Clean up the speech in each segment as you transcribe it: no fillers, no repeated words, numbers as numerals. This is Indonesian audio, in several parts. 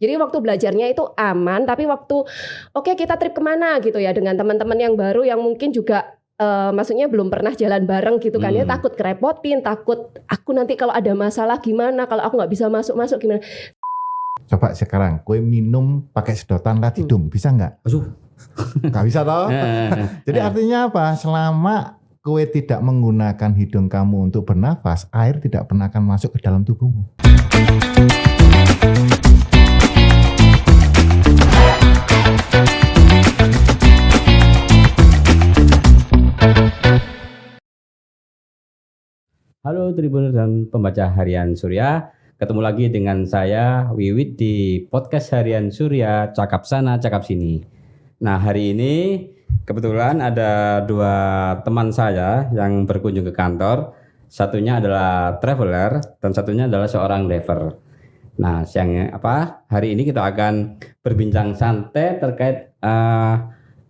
Jadi waktu belajarnya itu aman, tapi waktu kita trip kemana gitu ya dengan teman-teman yang baru yang mungkin juga maksudnya belum pernah jalan bareng gitu kan ya, takut kerepotin, takut aku nanti kalau ada masalah gimana, kalau aku nggak bisa masuk gimana. Coba sekarang kue minum pakai sedotan latidum, bisa nggak? Nggak bisa toh. Jadi artinya apa? Selama kue tidak menggunakan hidung kamu untuk bernafas, air tidak pernah akan masuk ke dalam tubuhmu. Halo Tribuners dan pembaca Harian Surya, ketemu lagi dengan saya Wiwit di podcast Harian Surya, cakap sana cakap sini. Nah, hari ini kebetulan ada dua teman saya yang berkunjung ke kantor. Satunya adalah traveler dan satunya adalah seorang diver. Nah, hari ini kita akan berbincang santai terkait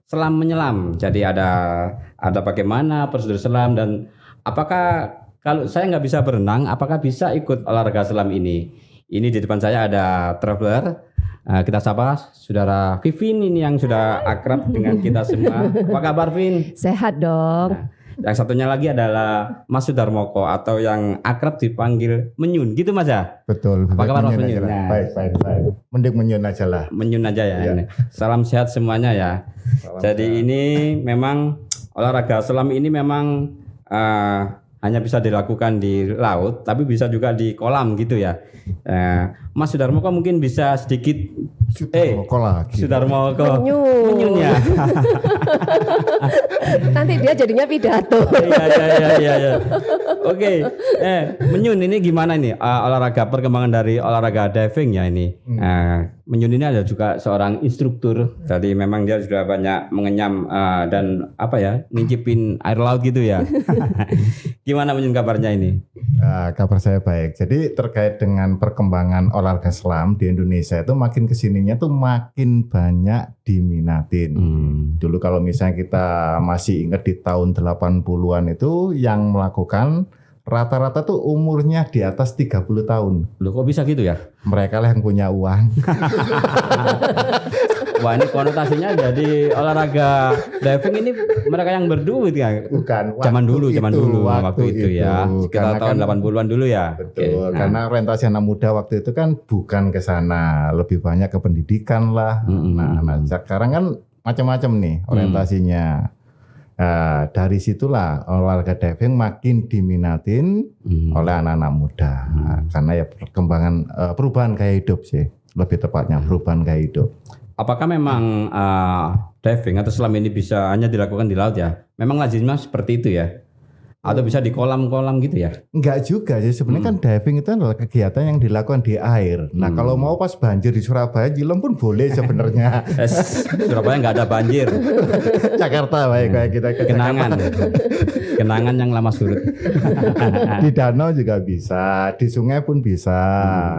selam menyelam. Jadi ada bagaimana prosedur selam dan apakah kalau saya nggak bisa berenang, apakah bisa ikut olahraga selam ini? Ini di depan saya ada traveler. Kita sapa saudara Vivin ini yang sudah akrab dengan kita semua. Apa kabar, Vin? Sehat dong. Nah, yang satunya lagi adalah Mas Sudarmoko atau yang akrab dipanggil Menyun, gitu Mas ya? Betul. Apa kabar Mas Menyun? Nah. Baik. Mending Menyun aja lah. Menyun aja ya. Ya. Salam sehat semuanya ya. Jadi sehat. Ini memang olahraga selam ini memang hanya bisa dilakukan di laut, tapi bisa juga di kolam gitu ya. Mas Sudarmoko mungkin bisa sedikit. Sudarmoko. Menyun ya. Nanti dia jadinya pidato. Iya. Oke. Menyun ini gimana nih olahraga perkembangan dari olahraga diving ya ini. Menyun ini ada juga seorang instruktur. Jadi memang dia sudah banyak mengenyam dan ngincipin air laut gitu ya. Gimana Menyun kabarnya ini? Kabar saya baik. Jadi terkait dengan perkembangan olahraga selam di Indonesia itu makin kesininya tuh makin banyak diminatin. Dulu kalau misalnya kita masih ingat di tahun 80-an itu yang melakukan rata-rata tuh umurnya di atas 30 tahun. Loh kok bisa gitu ya? Mereka lah yang punya uang. Wah ini konotasinya jadi olahraga diving ini mereka yang berduit ya? Bukan. Zaman dulu waktu itu ya. Sekitar tahun 80-an dulu ya. Betul. Karena orientasi anak muda waktu itu kan bukan ke sana, lebih banyak ke pendidikan lah. Nah, sekarang kan macam-macam nih orientasinya. Dari situlah olahraga diving makin diminatin oleh anak-anak muda. Karena ya perkembangan perubahan gaya hidup sih, lebih tepatnya perubahan gaya hidup. Apakah memang diving atau selam ini bisa hanya dilakukan di laut ya? Memang lazimnya seperti itu ya? Atau bisa di kolam-kolam gitu ya? Enggak juga sih, sebenarnya kan diving itu adalah kegiatan yang dilakukan di air. Nah kalau mau pas banjir di Surabaya, Jilong pun boleh sebenarnya. Surabaya nggak ada banjir. Jakarta baik kayak kita ke Kenangan yang lama surut. Di danau juga bisa, di sungai pun bisa.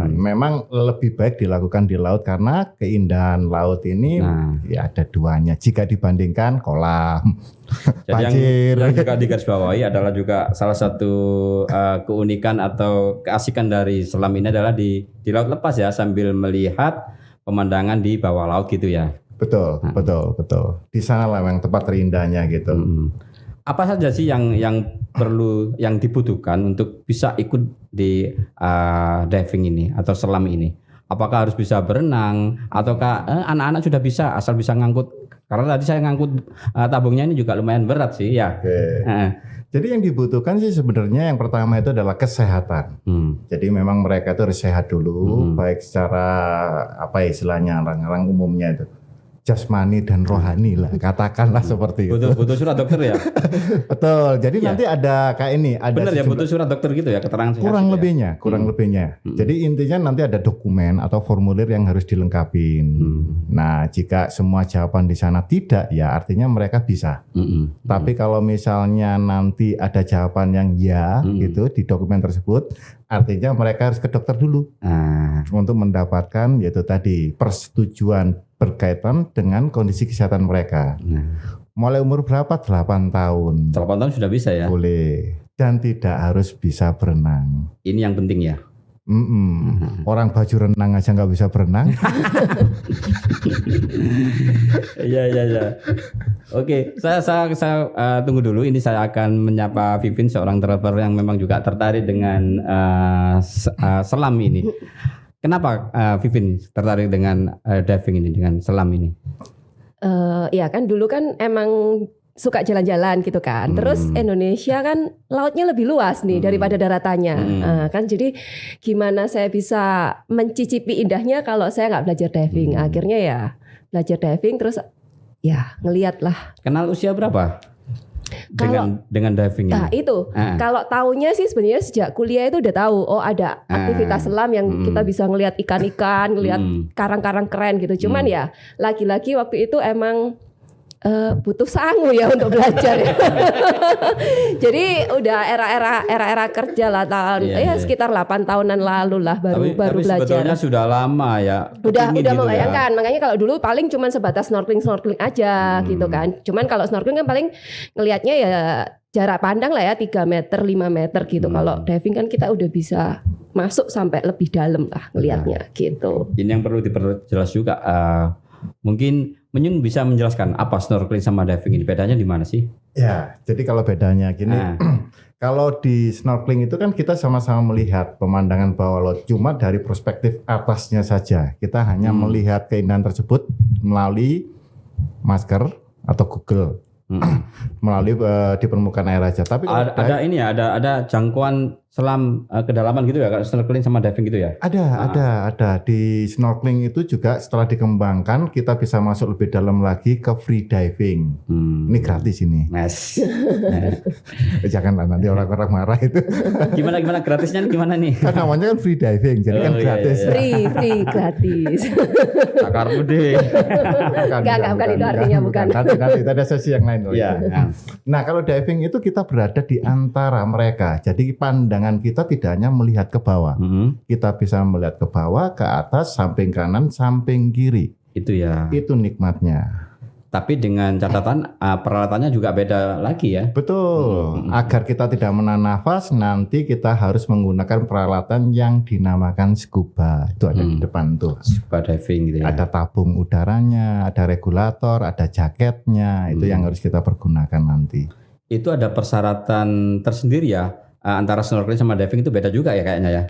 Memang lebih baik dilakukan di laut karena keindahan laut ini ya ada duanya jika dibandingkan kolam. Jadi yang juga digarisbawahi adalah juga salah satu keunikan atau keasikan dari selam ini adalah di laut lepas ya, sambil melihat pemandangan di bawah laut gitu ya. Betul. Di sana lah yang tempat terindahnya gitu. Apa saja sih yang perlu, yang dibutuhkan untuk bisa ikut di diving ini atau selam ini? Apakah harus bisa berenang ataukah anak-anak sudah bisa asal bisa ngangkut? Karena tadi saya ngangkut tabungnya ini juga lumayan berat sih ya. Jadi yang dibutuhkan sih sebenarnya yang pertama itu adalah kesehatan. Jadi memang mereka itu harus sehat dulu, baik secara istilahnya orang-orang umumnya itu jasmani dan rohani lah, katakanlah seperti itu. Butuh surat dokter ya? Betul. Jadi nanti ada kayak ini, ada benar ya, butuh surat dokter gitu ya, keterangan sehat. Kurang lebihnya. Jadi intinya nanti ada dokumen atau formulir yang harus dilengkapin. Nah, jika semua jawaban di sana tidak, ya artinya mereka bisa. Tapi kalau misalnya nanti ada jawaban yang ya gitu di dokumen tersebut, artinya mereka harus ke dokter dulu untuk mendapatkan yaitu tadi persetujuan berkaitan dengan kondisi kesehatan mereka. Mulai umur berapa? 8 tahun. 8 tahun sudah bisa ya? Boleh. Dan tidak harus bisa berenang. Ini yang penting ya? Orang baju renang aja nggak bisa berenang. Iya. Oke, saya tunggu dulu. Ini saya akan menyapa Vivin, seorang driver yang memang juga tertarik dengan selam ini. Kenapa Vivin tertarik dengan diving ini, dengan selam ini? Ya kan dulu kan emang suka jalan-jalan gitu kan. Terus Indonesia kan lautnya lebih luas nih daripada daratannya. Kan jadi gimana saya bisa mencicipi indahnya kalau saya nggak belajar diving. Akhirnya ya belajar diving, terus ya ngeliat lah. Kenal usia berapa? Dengan diving ini. Nah itu kalau taunya sih sebenarnya sejak kuliah itu udah tahu. Oh ada aktivitas selam yang kita bisa ngelihat ikan-ikan, ngelihat karang-karang keren gitu. Cuman ya lagi-lagi waktu itu emang butuh sangu ya untuk belajar. Jadi udah era kerja lah tahun sekitar 8 tahunan lalu lah baru belajar. Sebetulnya sudah lama ya. Udah membayangkan. Makanya kalau dulu paling cuma sebatas snorkeling aja gitu kan. Cuman kalau snorkeling kan paling ngelihatnya ya jarak pandang lah ya 3 meter 5 meter gitu. Kalau diving kan kita udah bisa masuk sampai lebih dalam lah ngelihatnya gitu. Ini yang perlu diperjelas juga. Mungkin Menyun bisa menjelaskan apa snorkeling sama diving ini, bedanya di mana sih? Ya, jadi kalau bedanya gini, kalau di snorkeling itu kan kita sama-sama melihat pemandangan bawah laut, cuma dari perspektif atasnya saja. Kita hanya melihat keindahan tersebut melalui masker atau Google, melalui di permukaan air aja. Tapi ada jangkauan selam kedalaman gitu ya, kalau snorkeling sama diving gitu ya? Ada. Di snorkeling itu juga setelah dikembangkan kita bisa masuk lebih dalam lagi ke free diving. Ini gratis ini. Nice. Janganlah nanti orang-orang marah itu. Gimana gratisnya gimana nih? Kan namanya kan free diving, jadi kan gratis. Free gratis. Takar deh. Bukan itu artinya bukan. Nanti ada sesi yang lain. Nah kalau diving itu kita berada di antara mereka. Jadi pandangan kita tidak hanya melihat ke bawah. Kita bisa melihat ke bawah, ke atas, samping kanan, samping kiri. Itu ya. Itu nikmatnya. Tapi dengan catatan peralatannya juga beda lagi ya. Betul. Agar kita tidak menahan nafas, nanti kita harus menggunakan peralatan yang dinamakan scuba. Itu ada di depan tuh. Scuba diving gitu ya. Ada tabung udaranya, ada regulator, ada jaketnya. Itu yang harus kita pergunakan nanti. Itu ada persyaratan tersendiri ya. Antara snorkeling sama diving itu beda juga ya kayaknya ya.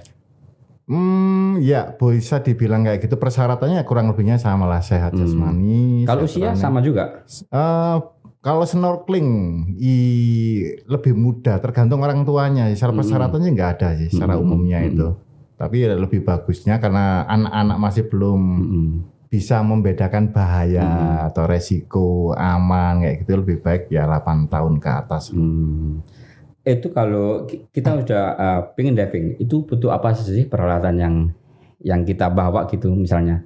Ya bisa dibilang kayak gitu. Persyaratannya kurang lebihnya sama lah, sehat jasmani. Kalau usia sama juga? Kalau snorkeling lebih mudah, tergantung orang tuanya. Secara persyaratannya nggak ada sih secara umumnya itu. Tapi lebih bagusnya karena anak-anak masih belum bisa membedakan bahaya atau resiko, aman kayak gitu, lebih baik ya 8 tahun ke atas. Itu kalau kita udah pengen diving, itu butuh apa sih peralatan yang kita bawa gitu misalnya?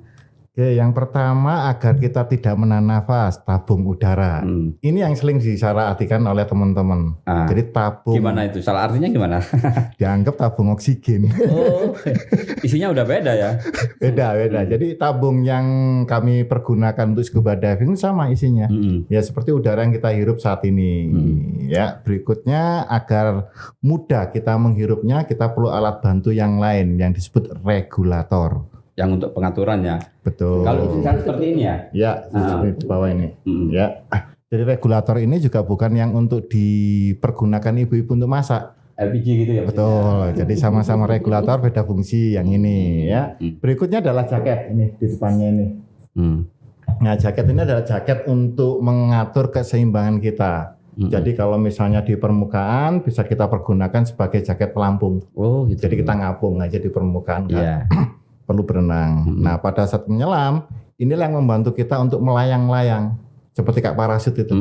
Oke, yang pertama agar kita tidak menahan nafas, tabung udara. Ini yang sering disalahartikan oleh teman-teman. Jadi tabung. Gimana itu? Salah artinya gimana? Dianggap tabung oksigen. Oh, isinya udah beda ya? Beda. Jadi tabung yang kami pergunakan untuk scuba diving sama isinya. Ya seperti udara yang kita hirup saat ini. Ya, berikutnya agar mudah kita menghirupnya, kita perlu alat bantu yang lain yang disebut regulator. Yang untuk pengaturannya. Betul. Kalau itu seperti ini ya? Ya, di bawah ini. Ya. Jadi regulator ini juga bukan yang untuk dipergunakan ibu-ibu untuk masak. LPG gitu ya? Betul. Jadi sama-sama regulator, beda fungsi yang ini ya. Berikutnya adalah jaket ini di depannya ini. Nah, jaket ini adalah jaket untuk mengatur keseimbangan kita. Jadi kalau misalnya di permukaan bisa kita pergunakan sebagai jaket pelampung. Oh, gitu. Jadi kita ngapung aja di permukaan kan. Perlu berenang. Nah, pada saat menyelam, inilah yang membantu kita untuk melayang-layang seperti kayak parasut itu.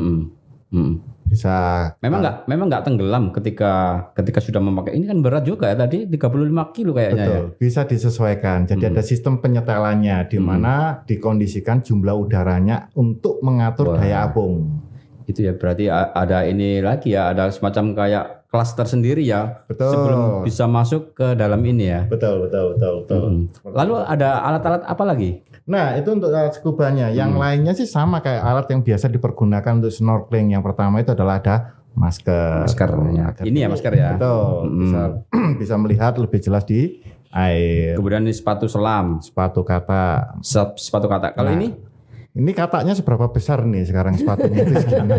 Bisa. Memang nggak tenggelam ketika sudah memakai. Ini kan berat juga ya tadi 35 kilo kayaknya. Betul. Ya. Bisa disesuaikan. Jadi ada sistem penyetelannya di mana dikondisikan jumlah udaranya untuk mengatur daya apung. Itu ya berarti ada ini lagi ya, ada semacam kayak kelas tersendiri ya. Betul. Sebelum bisa masuk ke dalam ini ya. Betul. Lalu ada alat-alat apa lagi? Nah, itu untuk alat scubanya. Yang lainnya sih sama kayak alat yang biasa dipergunakan untuk snorkeling. Yang pertama itu adalah ada masker. Ya. Ini ya masker ya. Betul. Bisa melihat lebih jelas di air, Kemudian ini sepatu selam, sepatu kata. sepatu kata. Kalau Nah, ini katanya seberapa besar nih sekarang sepatunya itu segimana?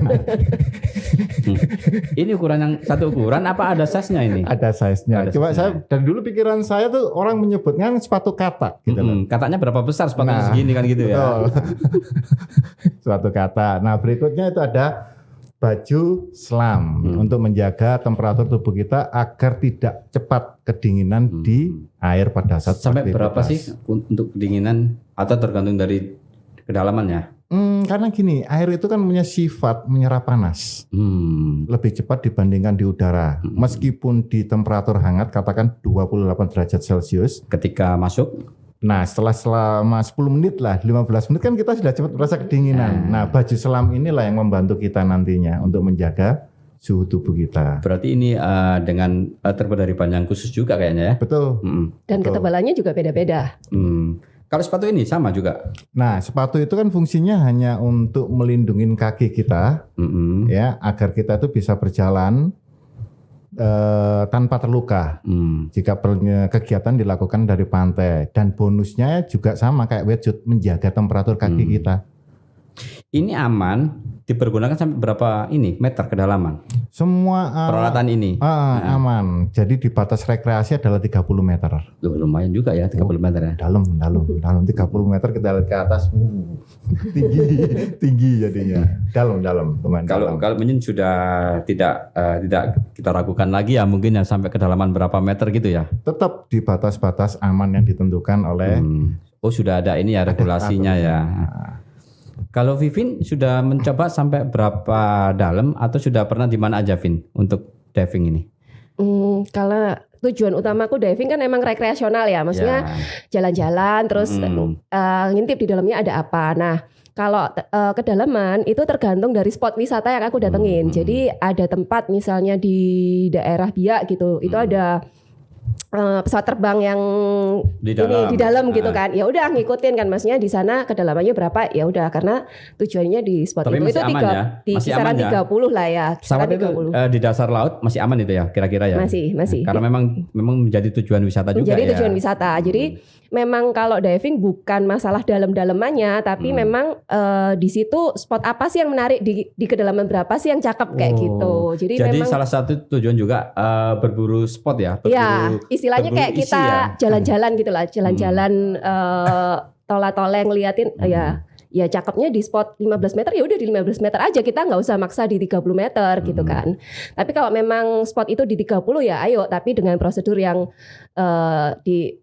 ini ukuran yang satu ukuran apa ada size-nya ini? Ada size-nya. Ada Coba size-nya. saya dari dulu pikiran saya tuh orang menyebutnya sepatu kata gitu loh. Katanya berapa besar sepatunya Nah, segini kan gitu ya. Betul. Suatu kata. Nah, berikutnya itu ada baju selam untuk menjaga temperatur tubuh kita agar tidak cepat kedinginan di air pada saat Sampai berapa beraktivitas. sih untuk kedinginan atau tergantung dari kedalamannya? Karena gini, air itu kan punya sifat menyerap panas lebih cepat dibandingkan di udara. Meskipun di temperatur hangat katakan 28 derajat Celcius, Ketika masuk, nah selama 10 menit lah, 15 menit kan kita sudah cepat merasa kedinginan. Nah, baju selam inilah yang membantu kita nantinya untuk menjaga suhu tubuh kita. berarti ini dengan terbuat dari bahan yang khusus juga kayaknya ya. Betul. Dan Betul. ketebalannya juga beda-beda. Kalau sepatu ini sama juga. Nah, sepatu itu kan fungsinya hanya untuk melindungi kaki kita, ya, agar kita itu bisa berjalan tanpa terluka. Jika kegiatan dilakukan dari pantai, dan bonusnya juga sama kayak wetsuit, menjaga temperatur kaki kita. Ini aman dipergunakan sampai berapa meter kedalaman? Semua Peralatan ini. aman. Jadi di batas rekreasi adalah 30 meter. Loh, lumayan juga ya 30 meter ya. Dalam 30 meter kita lihat ke atas, tinggi jadinya. Dalam lumayan dalam. Kalau mungkin sudah tidak kita ragukan lagi ya, mungkin ya sampai kedalaman berapa meter gitu ya. Tetap di batas-batas aman yang ditentukan oleh Oh, sudah ada ini ya regulasinya ya. Kalau Vivin sudah mencoba sampai berapa dalam atau sudah pernah di mana aja, Vin, untuk diving ini? Kalau tujuan utamaku diving kan emang rekreasional ya, maksudnya jalan-jalan terus ngintip di dalamnya ada apa. Nah, kalau kedalaman itu tergantung dari spot wisata yang aku datengin. Jadi ada tempat misalnya di daerah Biak gitu, itu ada pesawat terbang yang Di di dalam gitu Ah. kan. Ya udah ngikutin kan, maksudnya di sana kedalamannya berapa? Ya udah, karena tujuannya di spot Tapi itu masih aman ya? di Masih kisaran aman ya? 30 lah ya. Kisaran Pesawat itu 30. di dasar laut masih aman itu ya kira-kira ya? Masih. Karena memang menjadi tujuan wisata juga Menjadi ya. tujuan wisata. Jadi memang kalau diving bukan masalah dalam-dalamannya, tapi memang di situ spot apa sih yang menarik, di kedalaman berapa sih yang cakep kayak gitu. Jadi memang salah satu tujuan juga berburu spot ya. ya istilahnya berburu kayak isi kita ya. jalan-jalan gitu lah, jalan-jalan tola-tola ngeliatin ya cakepnya di spot 15 meter, ya udah di 15 meter aja, kita nggak usah maksa di 30 meter gitu kan. Tapi kalau memang spot itu di 30 ya ayo, tapi dengan prosedur yang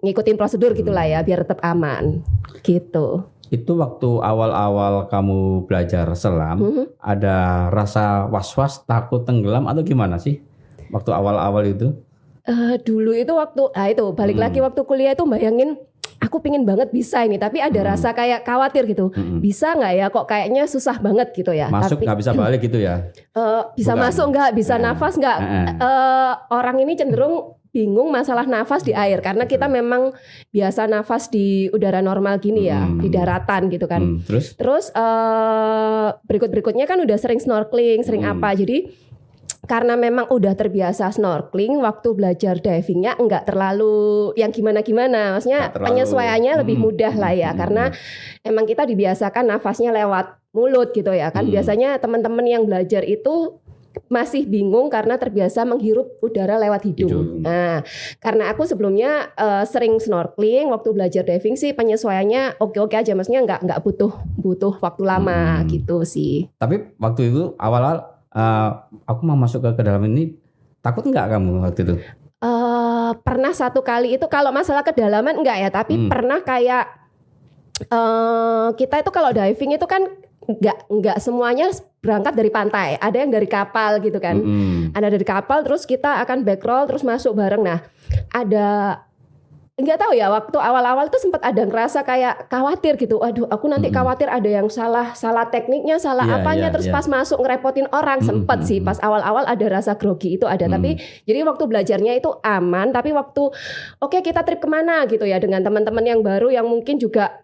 ngikutin prosedur gitulah ya, biar tetap aman gitu. Itu waktu awal-awal kamu belajar selam, ada rasa was-was, takut tenggelam atau gimana sih? Waktu awal-awal itu? Dulu itu waktu, itu balik lagi waktu kuliah itu bayangin, aku pingin banget bisa ini, tapi ada rasa kayak khawatir gitu, bisa nggak ya, kok kayaknya susah banget gitu ya. Masuk Tapi nggak bisa balik gitu ya? bisa Bukan. masuk nggak, bisa nafas nggak. Orang ini cenderung bingung masalah nafas di air, karena kita memang biasa nafas di udara normal gini ya, di daratan gitu kan. Terus berikutnya kan udah sering snorkeling, sering apa, jadi karena memang udah terbiasa snorkeling, waktu belajar divingnya enggak terlalu yang gimana-gimana, maksudnya penyesuaiannya lebih mudah lah ya, karena emang kita dibiasakan nafasnya lewat mulut gitu ya kan. Biasanya teman-teman yang belajar itu masih bingung karena terbiasa menghirup udara lewat hidung. Nah, karena aku sebelumnya sering snorkeling, waktu belajar diving sih penyesuaiannya oke-oke aja, maksudnya enggak butuh waktu lama gitu sih. Tapi waktu itu awal-awal aku mau masuk ke dalam ini, takut nggak kamu waktu itu? Pernah satu kali itu, kalau masalah kedalaman enggak ya, tapi pernah kayak kita itu kalau diving itu kan enggak semuanya berangkat dari pantai, ada yang dari kapal gitu kan. Ada dari kapal, terus kita akan backroll terus masuk bareng. Nah, ada nggak tahu ya, waktu awal-awal tuh sempat ada ngerasa kayak khawatir gitu. Aduh, aku nanti khawatir ada yang salah tekniknya, salah apanya, terus pas masuk ngerepotin orang. Sempet sih pas awal-awal ada rasa grogi itu ada. Tapi jadi waktu belajarnya itu aman, tapi waktu oke, kita trip kemana gitu ya dengan teman-teman yang baru yang mungkin juga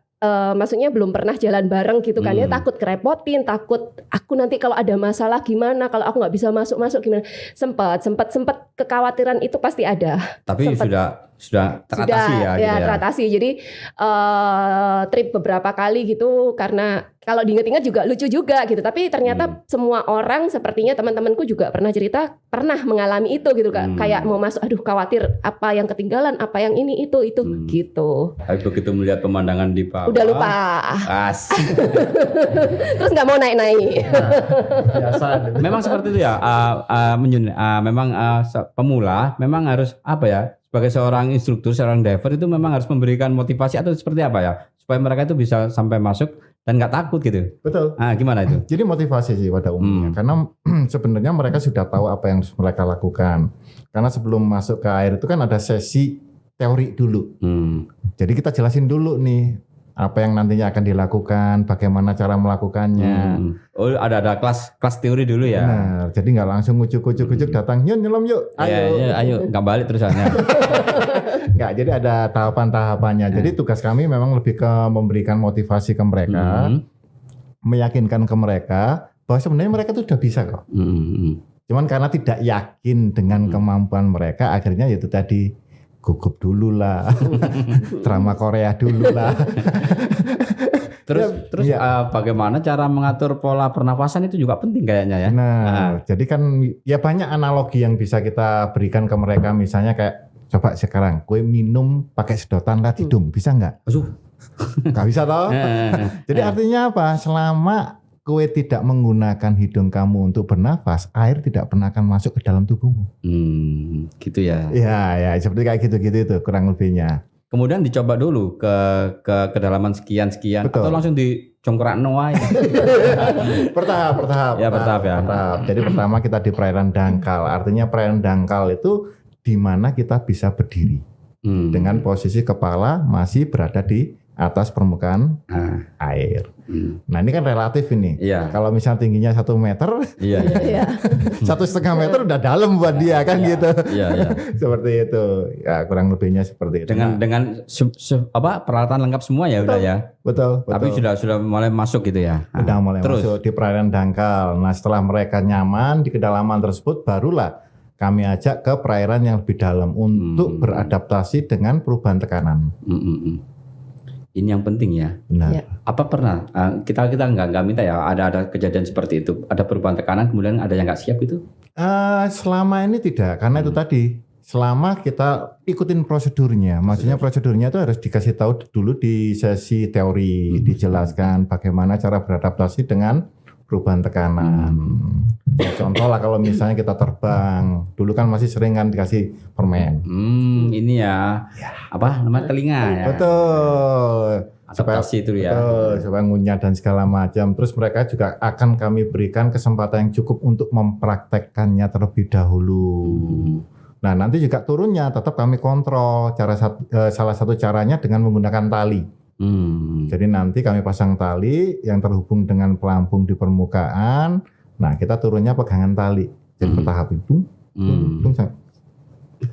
maksudnya belum pernah jalan bareng gitu kan ya, takut kerepotin, takut aku nanti kalau ada masalah gimana, kalau aku nggak bisa masuk gimana. Sempet kekhawatiran itu pasti ada. Tapi sudah teratasi ya gitu ya. Teratasi. Jadi trip beberapa kali gitu, karena kalau diingat-ingat juga lucu juga gitu. Tapi ternyata semua orang, sepertinya teman-temanku juga pernah cerita, pernah mengalami itu gitu Kak. Kayak mau masuk, aduh khawatir apa yang ketinggalan, apa yang ini itu gitu. Tapi begitu melihat pemandangan di bawah, Udah lupa. Terus nggak mau naik-naik. Biasa. Memang seperti itu ya. Memang pemula memang harus apa ya? Sebagai seorang instruktur, seorang diver itu memang harus memberikan motivasi atau seperti apa ya? Supaya mereka itu bisa sampai masuk dan nggak takut gitu. Betul. Gimana itu? Jadi motivasi sih pada umumnya. Karena sebenarnya mereka sudah tahu apa yang harus mereka lakukan. Karena sebelum masuk ke air itu kan ada sesi teori dulu. Jadi kita jelasin dulu nih apa yang nantinya akan dilakukan, bagaimana cara melakukannya. Oh, ada kelas teori dulu ya. Benar. Jadi nggak langsung ujuk datang, yuk nyelam yuk. Ayo nggak balik terusannya. Nggak, jadi ada tahapan-tahapannya. Jadi tugas kami memang lebih ke memberikan motivasi ke mereka, meyakinkan ke mereka bahwa sebenarnya mereka itu sudah bisa kok. Cuman karena tidak yakin dengan kemampuan mereka, akhirnya itu tadi gugup dulu lah, drama Korea dulu lah. Terus bagaimana cara mengatur pola pernafasan itu juga penting kayaknya ya. Jadi kan ya banyak analogi yang bisa kita berikan ke mereka. Misalnya kayak coba sekarang, kue minum pakai sedotan lah hidung, bisa nggak? Nggak bisa toh. Jadi artinya apa? Selama kue tidak menggunakan hidung kamu untuk bernafas, air tidak pernah akan masuk ke dalam tubuhmu. Gitu ya. Ya, seperti kayak gitu-gitu itu kurang lebihnya. Kemudian dicoba dulu ke kedalaman sekian. Betul. Atau langsung dicongkrak noai. Bertahap. Ya, bertahap ya. Jadi pertama kita di perairan dangkal. Artinya perairan dangkal itu di mana kita bisa berdiri. Dengan posisi kepala masih berada di atas permukaan air. Nah ini kan relatif ini. Iya. Kalau misalnya tingginya 1 meter, Iya. 1,5 meter udah dalam buat dia kan gitu. Iya. Seperti itu. Ya kurang lebihnya seperti itu. Dengan peralatan lengkap semua ya. Udah ya. Betul. Tapi sudah mulai masuk gitu ya. Udah mulai terus masuk di perairan dangkal. Nah setelah mereka nyaman di kedalaman tersebut, barulah kami ajak ke perairan yang lebih dalam untuk beradaptasi dengan perubahan tekanan. Ini yang penting ya. Benar. Ya. Apa pernah kita nggak minta ya ada kejadian seperti itu, ada perubahan tekanan kemudian ada yang nggak siap itu? Selama ini tidak, karena itu tadi selama kita ikutin prosedurnya, maksudnya prosedurnya itu harus dikasih tahu dulu di sesi teori, dijelaskan bagaimana cara beradaptasi dengan perubahan tekanan. Ya, contoh lah kalau misalnya kita terbang, dulu kan masih sering kan dikasih permen. Ini ya. Apa namanya telinga ya? Betul. Adaptasi itu ya. Betul, supaya ngunyah dan segala macam. Terus mereka juga akan kami berikan kesempatan yang cukup untuk mempraktekkannya terlebih dahulu. Nah nanti juga turunnya tetap kami kontrol. Salah satu caranya dengan menggunakan tali. Jadi nanti kami pasang tali yang terhubung dengan pelampung di permukaan. Nah kita turunnya pegangan tali. Jadi bertahap itu.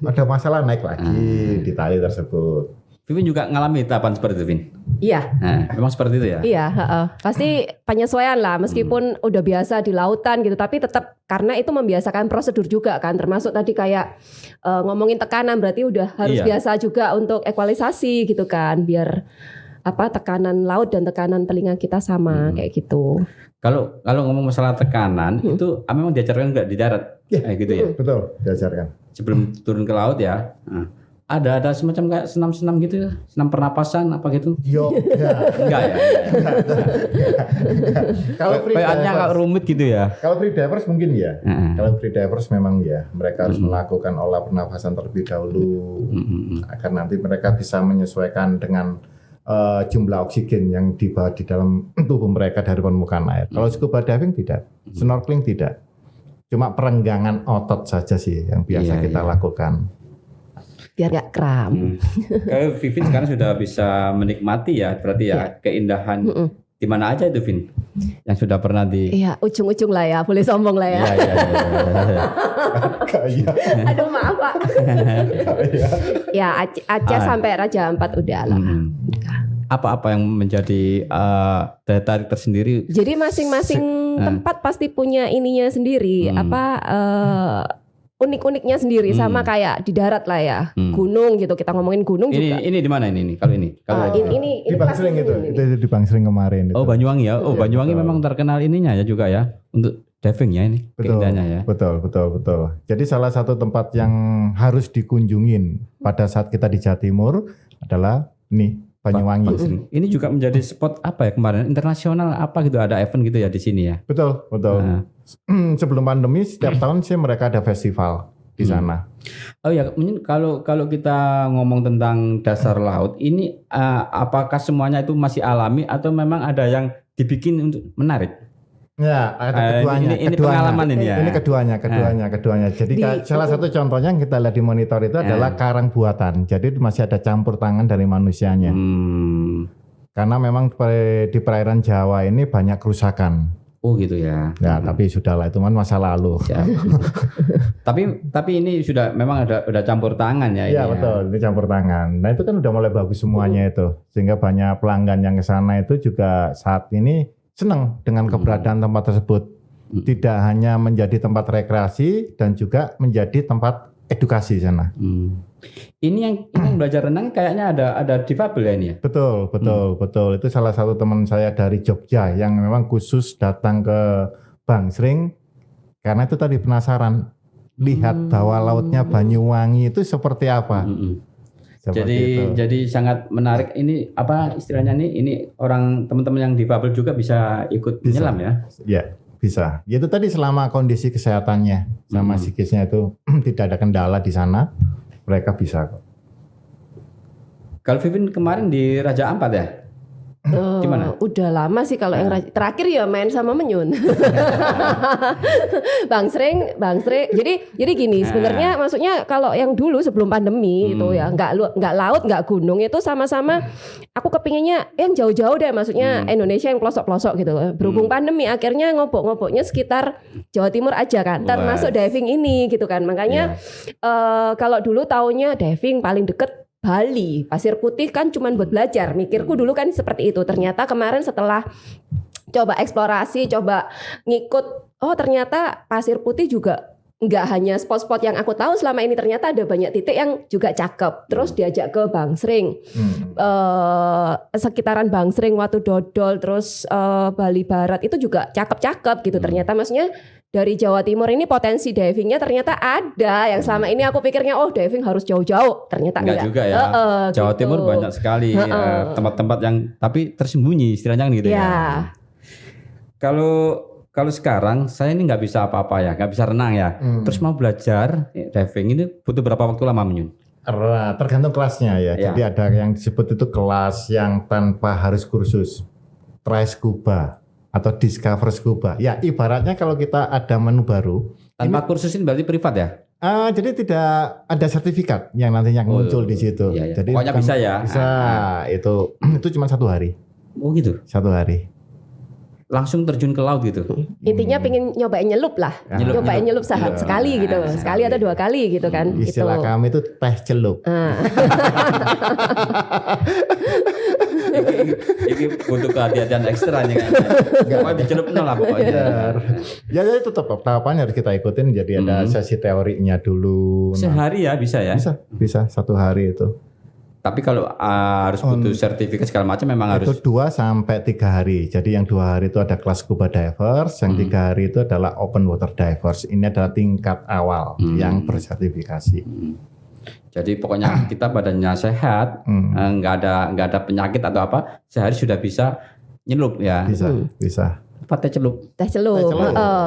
Ada masalah naik lagi di tali tersebut. Vivin juga ngalami tahapan seperti itu, Vin? Iya. Memang seperti itu ya? Iya, pasti penyesuaian lah, meskipun udah biasa di lautan gitu, tapi tetap karena itu membiasakan prosedur juga kan, termasuk tadi kayak ngomongin tekanan, berarti udah harus biasa juga untuk ekualisasi gitu kan, biar tekanan laut dan tekanan telinga kita sama kayak gitu. Kalau ngomong masalah tekanan itu memang diajarkan nggak di darat, gitu ya? Betul, diajarkan. Sebelum turun ke laut ya. Ada semacam kayak senam-senam gitu ya, senam pernapasan apa gitu? Enggak ya. Kalau kayaknya agak rumit gitu ya. Kalau free divers mungkin ya. Kalau free divers memang ya, mereka harus melakukan olah pernapasan terlebih dahulu agar nanti mereka bisa menyesuaikan dengan jumlah oksigen yang dibawa di dalam tubuh mereka dari permukaan air. Kalau scuba diving tidak, snorkeling tidak. Cuma perenggangan otot saja sih yang biasa kita lakukan. Biar gak kram. Kalau Vivin sekarang sudah bisa menikmati ya, berarti ya keindahan di mana aja itu, Vin? Yang sudah pernah di... Iya, ujung-ujung lah ya, boleh sombong lah ya. Aduh maaf Pak. Ya Aceh sampai Raja Ampat udah lah. Apa-apa yang menjadi daya tarik tersendiri? Jadi masing-masing tempat pasti punya ininya sendiri. unik-uniknya sendiri sama kayak di darat lah ya. Gunung gitu, kita ngomongin gunung juga. Ini di mana ini? Kalau ini? Kalau Ini Di Bangsering itu di Bangsering kemarin. Oh, itu. Banyuwangi ya. Oh, Iya, Banyuwangi betul. memang terkenal ininya ya juga ya untuk diving ya ini keindahannya ya. Betul. Jadi salah satu tempat yang harus dikunjungin pada saat kita di Jawa Timur adalah ini Banyuwangi. Bangsering. Ini juga menjadi spot apa ya kemarin internasional apa gitu, ada event gitu ya di sini ya. Betul. Nah. Sebelum pandemi setiap tahun sih mereka ada festival di sana. Oh ya, mungkin kalau kita ngomong tentang dasar laut ini apakah semuanya itu masih alami atau memang ada yang dibikin untuk menarik? Ya, ada keduanya. Ini pengalaman ini ya. Ini keduanya. Jadi salah satu contohnya yang kita lihat di monitor itu adalah karang buatan. Jadi masih ada campur tangan dari manusianya. Karena memang di perairan Jawa ini banyak kerusakan. Oh gitu ya. Ya, tapi sudahlah itu masa lalu. Tapi ini sudah memang ada campur tangan ya. Iya betul, ini campur tangan. Nah itu kan udah mulai bagus semuanya itu, sehingga banyak pelanggan yang ke sana itu juga saat ini senang dengan keberadaan tempat tersebut. Tidak hanya menjadi tempat rekreasi dan juga menjadi tempat edukasi sana. Ini yang belajar renang kayaknya ada difabel ya ini ya. Betul. Itu salah satu teman saya dari Jogja yang memang khusus datang ke Bangsering karena itu tadi penasaran lihat bawah lautnya Banyuwangi itu seperti apa. Jadi sangat menarik. Ini apa istilahnya nih? Ini orang teman-teman yang difabel juga bisa ikut menyelam ya? Ya. Bisa. Itu tadi selama kondisi kesehatannya sama psikisnya itu tidak ada kendala di sana, mereka bisa kok. Kalau Vivin kemarin di Raja Ampat ya? Gimana? Udah lama sih kalau yang terakhir ya main sama Menyun. Bangsering. Jadi gini sebenarnya maksudnya kalau yang dulu sebelum pandemi itu ya nggak laut nggak gunung itu sama-sama aku kepinginnya yang jauh-jauh deh maksudnya Indonesia yang pelosok-pelosok gitu. Berhubung pandemi akhirnya ngobok-ngoboknya sekitar Jawa Timur aja kan. Termasuk diving ini gitu kan. Makanya kalau dulu taunya diving paling deket Bali, Pasir Putih kan cuman buat belajar. Mikirku dulu kan seperti itu. Ternyata kemarin setelah coba eksplorasi, coba ngikut, oh ternyata Pasir Putih juga nggak hanya spot-spot yang aku tahu selama ini, ternyata ada banyak titik yang juga cakep. Terus diajak ke Bangsering, sekitaran Bangsering, Watu Dodol, terus Bali Barat itu juga cakep-cakep gitu. Ternyata maksudnya dari Jawa Timur ini potensi divingnya ternyata ada. Yang selama ini aku pikirnya diving harus jauh-jauh, ternyata enggak juga ya. Jawa gitu. Timur banyak sekali tempat-tempat yang tapi tersembunyi istilahnya gitu ya. Kalau sekarang saya ini nggak bisa apa-apa ya, nggak bisa renang ya. Terus mau belajar diving ini butuh berapa waktu lama Menyun? Tergantung kelasnya ya. Jadi ada yang disebut itu kelas yang tanpa harus kursus, try scuba atau discover scuba. Ya ibaratnya kalau kita ada menu baru. Tanpa kursus ini berarti privat ya? Jadi tidak ada sertifikat yang nantinya muncul di situ. Iya. Jadi pokoknya bisa ya? Bisa. Itu cuma 1 hari. Oh gitu? 1 hari. Langsung terjun ke laut gitu? Intinya pengen nyobain nyelup lah. Nyobain nyelup sekali gitu. Sekali atau 2 kali gitu kan. Istilah gitu. kami itu teh celup. Ini butuh kehati-hatian ekstra nih kan. Mau dicelup lah pokoknya. Ya itu tetap tahapannya harus kita ikutin. Jadi ada sesi teorinya dulu. Sehari ya bisa ya? Bisa 1 hari itu. Tapi kalau harus butuh sertifikat segala macam memang harus. Itu 2 sampai 3 hari. Jadi yang 2 hari itu ada kelas scuba divers, yang 3 hari itu adalah open water divers. Ini adalah tingkat awal yang bersertifikasi. Jadi pokoknya kita badannya sehat, nggak ada penyakit atau apa, sehari sudah bisa nyelup ya. Bisa. Apa teh celup? Teh celup.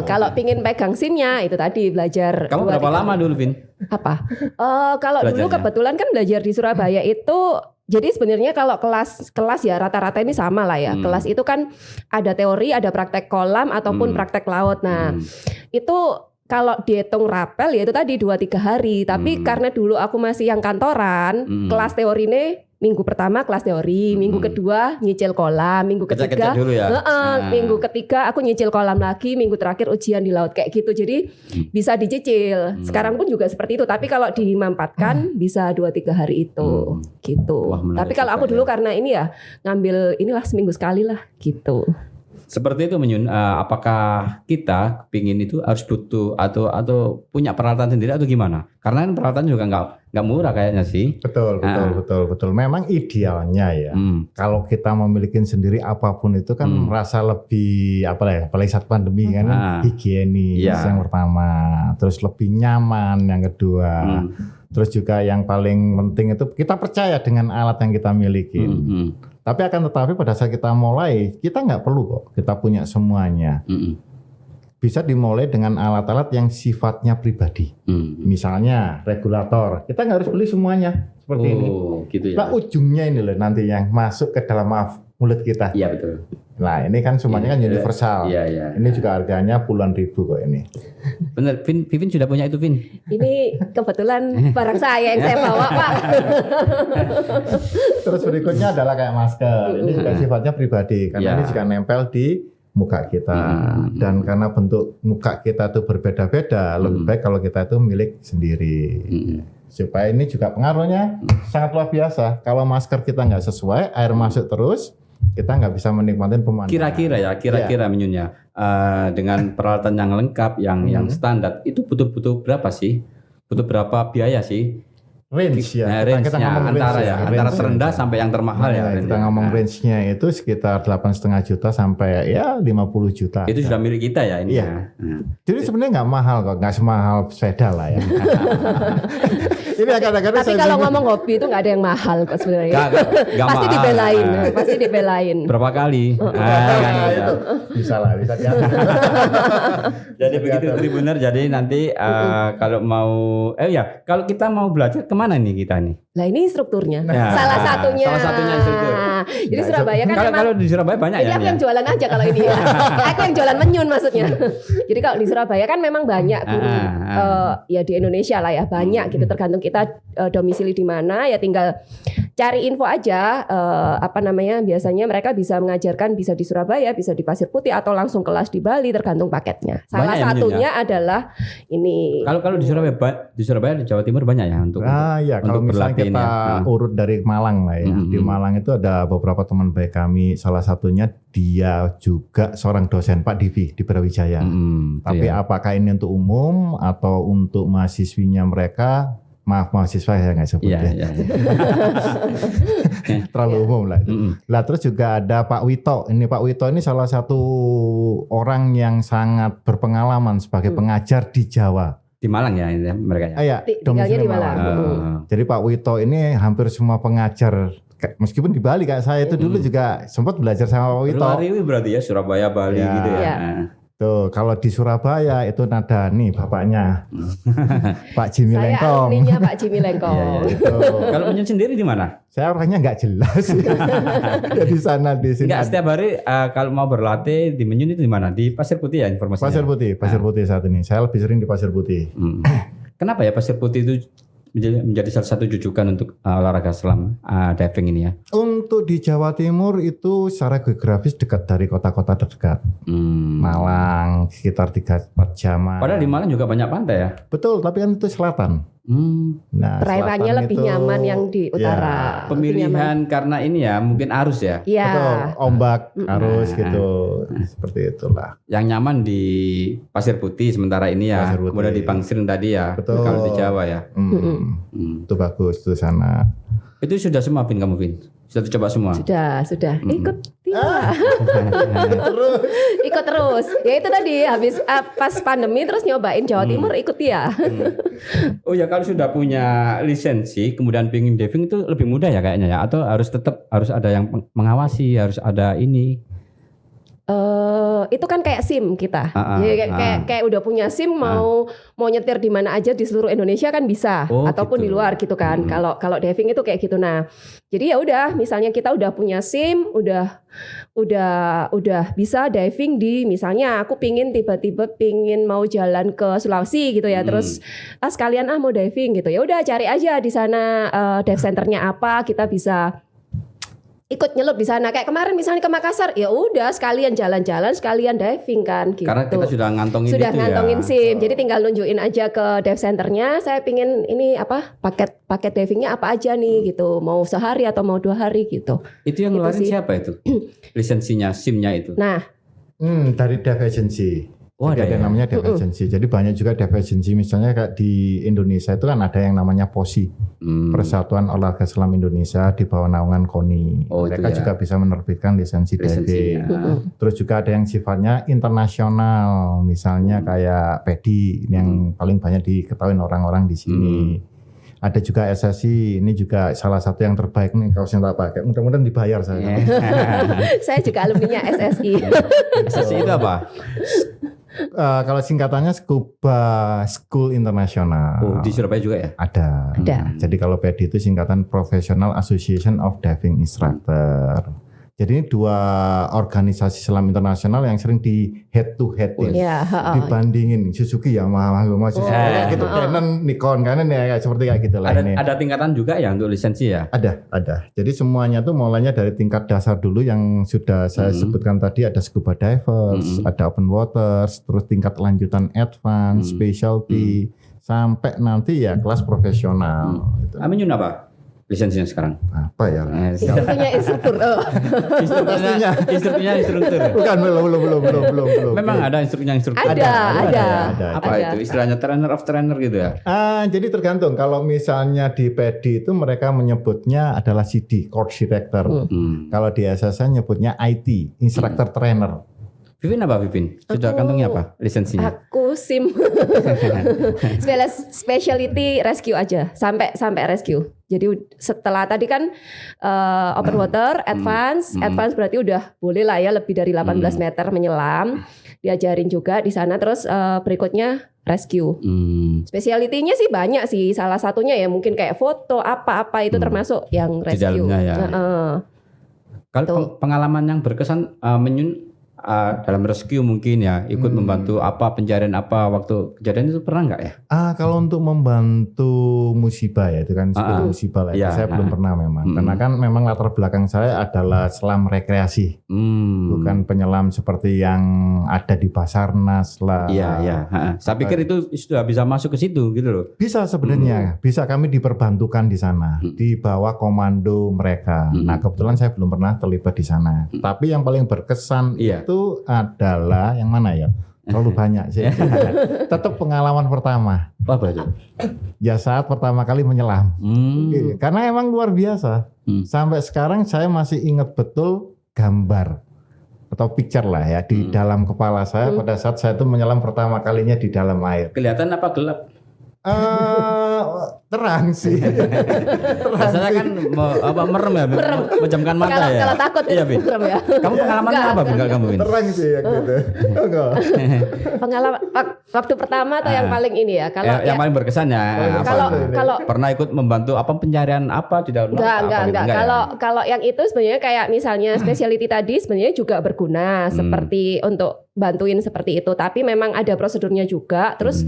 Kalau pingin pegang SIM-nya itu tadi belajar. Kamu berapa lama dulu, Vin? Apa? Kalau dulu kebetulan kan belajar di Surabaya itu, jadi sebenarnya kalau kelas ya rata-rata ini sama lah ya. Kelas itu kan ada teori, ada praktek kolam ataupun praktek laut. Nah, itu kalau dihitung rapel ya itu tadi 2-3 hari. Tapi karena dulu aku masih yang kantoran, kelas teori ini minggu pertama kelas teori, minggu kedua nyicil kolam, minggu ketiga dulu ya? minggu ketiga aku nyicil kolam lagi, minggu terakhir ujian di laut kayak gitu. Jadi bisa dicicil. Sekarang pun juga seperti itu. Tapi kalau dimampatkan bisa 2-3 hari itu gitu. Wah, tapi kalau aku dulu karena ini ya ngambil inilah seminggu sekali lah gitu. seperti itu apakah kita pingin itu harus butuh atau punya peralatan sendiri atau gimana? Karena kan peralatan juga nggak murah kayaknya sih. Betul. Memang idealnya ya. Kalau kita memiliki sendiri apapun itu kan merasa lebih apalagi saat pandemi kan higienis yang pertama, terus lebih nyaman yang kedua. Terus juga yang paling penting itu kita percaya dengan alat yang kita miliki. Tapi akan tetapi pada saat kita mulai, kita nggak perlu kok kita punya semuanya. Bisa dimulai dengan alat-alat yang sifatnya pribadi. Misalnya regulator, kita nggak harus beli semuanya seperti ini. Gitu ya. Nah ujungnya ini loh nanti yang masuk ke dalam mulut kita. Iya betul. Nah ini kan semuanya kan universal. Iya. Ini juga harganya puluhan ribu kok ini. Bener, Vivin sudah punya itu, Vin? Ini kebetulan barang saya yang saya bawa, Pak. Terus berikutnya adalah kayak masker. Ini juga sifatnya pribadi karena ini juga nempel di muka kita. Dan karena bentuk muka kita itu berbeda-beda, lebih baik kalau kita itu milik sendiri. Supaya ini juga pengaruhnya sangat luar biasa. Kalau masker kita nggak sesuai, air masuk terus, kita nggak bisa menikmati pemandangan. Kira-kira Minyunnya dengan peralatan yang lengkap, yang standar itu butuh berapa sih? Butuh berapa biaya sih? Range ya. Kita ngomong antara terendah sampai yang termahal ya. Kita ngomong range-nya itu sekitar 8,5 juta sampai ya 50 juta. Itu sudah milik kita ya ini. Iya. Jadi sebenarnya nggak mahal kok, nggak semahal sepeda lah ya. Ini kadang-kadang tapi kalau ngomong hobi itu nggak ada yang mahal kok sebenarnya. Pasti mahal. dibelain, pasti dibelain. Berapa kali? Itu bisa lah, bisa diatur. Jadi begitu Tribuner. Jadi nanti kalau mau, kalau kita mau belajar kemana nih kita nih? Lah ini strukturnya. Ya, salah satunya instruktur. Jadi Surabaya kan kalau di Surabaya banyak ini ya. aku yang jualan aja kalau ini ya. Aku yang jualan menyun maksudnya. Jadi kalau di Surabaya kan memang banyak guru ya di Indonesia lah ya banyak gitu tergantung kita domisili di mana ya tinggal cari info aja biasanya mereka bisa mengajarkan bisa di Surabaya, bisa di Pasir Putih atau langsung kelas di Bali tergantung paketnya. Salah satunya adalah ini. Kalau di Surabaya di Jawa Timur banyak ya untuk kalau misalnya kita urut dari Malang lah ya. Di Malang itu ada beberapa teman baik kami, salah satunya dia juga seorang dosen Pak Divi di Brawijaya. Tapi apakah ini untuk umum atau untuk mahasiswinya mereka? Maaf mahasiswa ya nggak sebut ya. Terlalu umum lah. Lah terus juga ada Pak Wito. Ini Pak Wito ini salah satu orang yang sangat berpengalaman sebagai pengajar di Jawa. Di Malang ya ini mereka ya. Iya, tinggalnya di Malang. Jadi Pak Wito ini hampir semua pengajar, meskipun di Bali kayak saya itu dulu juga sempat belajar sama Pak Wito. Luar ini berarti ya Surabaya, Bali gitu ya. Tuh, kalau di Surabaya itu nada nih bapaknya Pak Jimmy Lengkong. Saya alumninya Pak Jimmy Lengkong. Kalau Menyun sendiri di mana? Saya orangnya nggak jelas. Di sana di sini. Enggak, setiap hari kalau mau berlatih di Menyun itu di mana? Di Pasir Putih ya informasinya. Pasir Putih saat ini. Saya lebih sering di Pasir Putih. Kenapa ya Pasir Putih itu menjadi salah satu rujukan untuk olahraga selam diving ini ya? Untuk di Jawa Timur itu secara geografis dekat dari kota-kota terdekat. Malang sekitar 3-4 jam. Padahal di Malang juga banyak pantai ya? Betul, tapi kan itu selatan. Nah, perairannya lebih nyaman yang di utara. Pemilihan karena ini ya mungkin arus ya. Betul, ombak, arus gitu. Seperti itulah. Yang nyaman di Pasir Putih sementara ini ya. Kemudian di Pangsring tadi ya. Betul. Kalau di Jawa ya. Itu bagus tuh sana. Itu sudah semua kamu Vin? Sudah dicoba semua? Sudah. Ikut ikut terus. Ya itu tadi habis pas pandemi terus nyobain Jawa Timur ikut ya. Oh ya kalau sudah punya lisensi kemudian pengen diving itu lebih mudah ya kayaknya ya, atau harus ada yang mengawasi, harus ada ini. Itu kan kayak SIM kita. Kayak udah punya SIM mau nyetir di mana aja di seluruh Indonesia kan bisa, ataupun gitu. di luar gitu kan. Kalau diving itu kayak gitu. Nah, jadi ya udah misalnya kita udah punya SIM, udah bisa diving di misalnya aku tiba-tiba pingin mau jalan ke Sulawesi gitu ya. Terus sekalian mau diving gitu. Ya udah cari aja di sana dive centernya apa, kita bisa ikut nyelup di sana. Kayak kemarin misalnya ke Makassar, ya udah sekalian jalan-jalan, sekalian diving kan gitu. Karena kita sudah ngantongin SIM. Jadi tinggal nunjukin aja ke dive centernya, saya pingin ini paket divingnya apa aja nih gitu. Mau sehari atau mau 2 hari gitu. Itu yang ngeluarin siapa itu? Lisensinya, SIM-nya itu. Nah, Dari dive agency. Oh, Jadi ada yang namanya dive agency. Jadi banyak juga dive agency, misalnya kayak di Indonesia itu kan ada yang namanya POSI, Persatuan Olahraga Selam Indonesia, di bawah naungan KONI. Mereka juga bisa menerbitkan lisensi diving. Terus juga ada yang sifatnya internasional, misalnya kayak PEDI yang paling banyak diketahui orang-orang di sini. Ada juga SSI, ini juga salah satu yang terbaik nih kaos yang tak pakai. Mudah-mudahan dibayar saya. Saya juga alumninya SSI. SSI itu apa? Kalau singkatannya Scuba School International. Oh, di Surabaya juga ya? Ada. Jadi kalau PEDI itu singkatan Professional Association of Diving Instructor. Jadi ini dua organisasi selam internasional yang sering di head to head dibandingin Suzuki, Yamaha, kayak gitu, Canon, Nikon, Canon ya kayak seperti kayak gitu lah ini. Ada tingkatan juga ya untuk lisensi ya? Ada. Jadi semuanya tuh mulainya dari tingkat dasar dulu yang sudah saya sebutkan tadi, ada scuba divers, ada open waters, terus tingkat lanjutan advance, specialty, sampai nanti ya kelas profesional. Gitu. Aminyun apa? Lisensinya sekarang apa ya? Instruktur. Instruktur. Bukan, belum. Memang ada instrukturnya. Ada. Apa itu istilahnya, trainer of trainer gitu ya? Jadi tergantung. Kalau misalnya di PEDI itu mereka menyebutnya adalah CD, Course Director. Kalau di SSN nyebutnya IT, Instructor Trainer. Vivin apa Vivin? Sudah kantongnya apa lisensinya? Aku SIM. Specialty rescue aja, sampai rescue. Jadi setelah tadi kan open water, advance berarti udah boleh lah ya lebih dari 18 meter menyelam. Diajarin juga di sana, terus berikutnya rescue. Specialty-nya sih banyak sih. Salah satunya ya mungkin kayak foto apa-apa itu termasuk yang rescue. Di dalamnya ya. Kalau pengalaman yang berkesan Menyun dalam rescue mungkin ya, ikut membantu apa pencarian apa waktu kejadian itu pernah nggak ya? Kalau untuk membantu musibah ya itu kan sebelum musibah lah. Saya belum pernah memang. Karena kan memang latar belakang saya adalah selam rekreasi, bukan penyelam seperti yang ada di Basarnas lah. Iya. Saya pikir itu sudah bisa masuk ke situ gitu loh. Bisa sebenarnya, bisa kami diperbantukan di sana, di bawah komando mereka. Nah kebetulan saya belum pernah terlibat di sana. Tapi yang paling berkesan itu adalah yang mana ya? Terlalu banyak sih. Tetap pengalaman pertama. Apa itu? Ya saat pertama kali menyelam. Karena emang luar biasa. Sampai sekarang saya masih ingat betul gambar atau picture lah ya di dalam kepala saya pada saat saya itu menyelam pertama kalinya di dalam air. Kelihatan apa gelap? Terang sih. Rasanya kan merem ya, menjamkan mata ya. Kalau takut iya, merem ya. Kamu pengalamannya apa Bingal kamu ini? Terang sih ya gitu. Pengalaman waktu pertama atau yang paling ini ya? Kalau yang paling berkesan ya. Kalau pernah ikut membantu apa pencarian apa di dalam enggak. Kalau yang itu sebenarnya kayak misalnya specialty tadi sebenarnya juga berguna seperti untuk bantuin seperti itu, tapi memang ada prosedurnya juga. Terus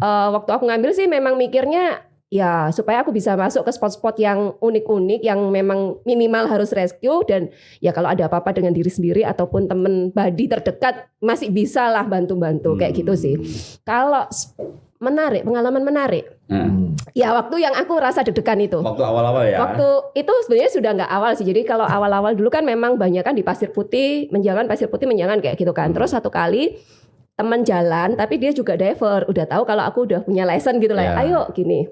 waktu aku ngambil sih memang mikirnya ya supaya aku bisa masuk ke spot-spot yang unik-unik yang memang minimal harus rescue, dan ya kalau ada apa-apa dengan diri sendiri ataupun temen buddy terdekat masih bisa lah bantu-bantu kayak gitu sih. Kalau pengalaman menarik. Ya waktu yang aku rasa deg-degan itu. Waktu awal-awal ya. Waktu itu sebenarnya sudah nggak awal sih. Jadi kalau awal-awal dulu kan memang banyak kan di Pasir Putih menjangan kayak gitu kan. Terus satu kali teman jalan tapi dia juga diver, udah tahu kalau aku udah punya license gitu lah. Ayo gini.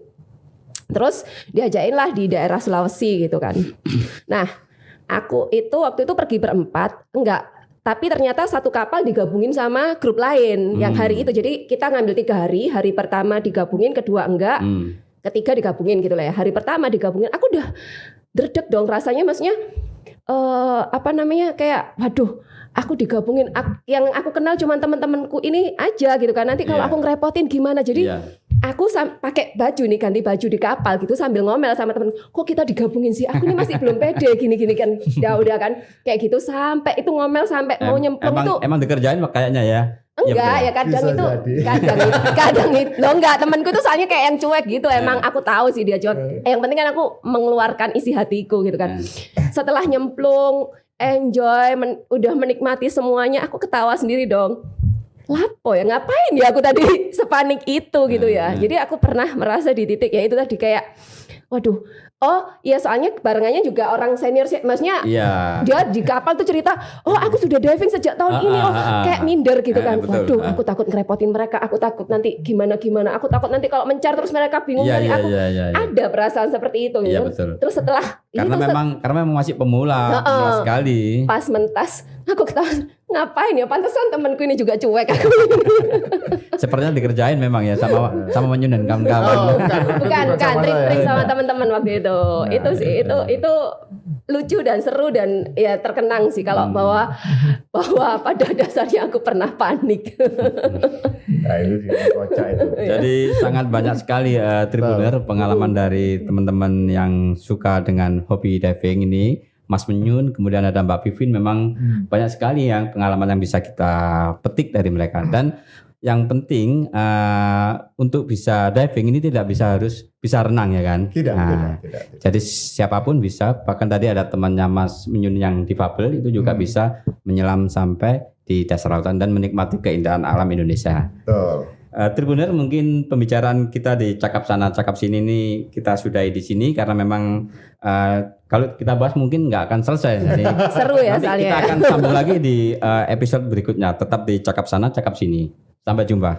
Terus diajakin lah di daerah Sulawesi gitu kan. Nah, aku itu waktu itu pergi berempat, tapi ternyata satu kapal digabungin sama grup lain yang hari itu. Jadi kita ngambil 3 hari. Hari pertama digabungin, kedua enggak, ketiga digabungin gitu lah ya. Hari pertama digabungin, aku udah dredeg dong rasanya, maksudnya kayak waduh, aku digabungin, yang aku kenal cuma teman-temanku ini aja gitu kan. Nanti kalau aku ngerepotin gimana? Jadi aku pakai baju nih, ganti baju di kapal gitu sambil ngomel sama temen, kok kita digabungin sih? Aku ini masih belum pede gini kan. Ya udah kan kayak gitu sampai itu ngomel sampai mau nyemplung itu. Emang dikerjain kayaknya ya. Enggak, ya kadang itu enggak, temanku tuh soalnya kayak yang cuek gitu. Emang aku tahu sih dia cuek. Yang penting kan aku mengeluarkan isi hatiku gitu kan. Setelah nyemplung, enjoy, udah menikmati semuanya, aku ketawa sendiri dong. Lapo ya, ngapain ya aku tadi sepanik itu gitu ya. Jadi aku pernah merasa di titik ya itu tadi kayak waduh, oh iya soalnya barengannya juga orang senior, maksudnya Iya. dia di kapal tuh cerita, oh aku sudah diving sejak tahun ini, kayak minder gitu kan. Betul. Waduh, aku takut ngerepotin mereka, aku takut nanti gimana, aku takut nanti kalau mencar terus mereka bingung Iya, nyari aku. iya. Ada perasaan seperti itu Iya, gitu. betul. Terus setelah Karena memang masih pemula sekali. pas mentas, aku ketawa, ngapain ya, pantesan temanku ini juga cuek aku. Sepertinya dikerjain memang ya sama Manyun dan kawan-kawan. Oh, bukan sama trik saya. sama teman-teman waktu itu. Nah, Itu sih itu lucu dan seru dan ya terkenang sih kalau bahwa pada dasarnya aku pernah panik. Nah, itu sih kocak itu. Jadi sangat banyak sekali Tribuner pengalaman dari teman-teman yang suka dengan hobi diving ini. Mas Menyun, kemudian ada Mbak Vivin, memang banyak sekali yang pengalaman yang bisa kita petik dari mereka. Dan yang penting untuk bisa diving ini tidak harus bisa renang ya kan? Tidak. Jadi siapapun bisa, bahkan tadi ada temannya Mas Menyun yang difabel itu juga bisa menyelam sampai di dasar lautan dan menikmati keindahan alam Indonesia. Betul. Tribuner, mungkin pembicaraan kita di Cakap Sana Cakap Sini ini kita sudahi di sini karena memang kalau kita bahas mungkin nggak akan selesai. Jadi Seru ya nanti soalnya. kita akan sambung lagi di episode berikutnya. Tetap di Cakap Sana Cakap Sini. Sampai jumpa.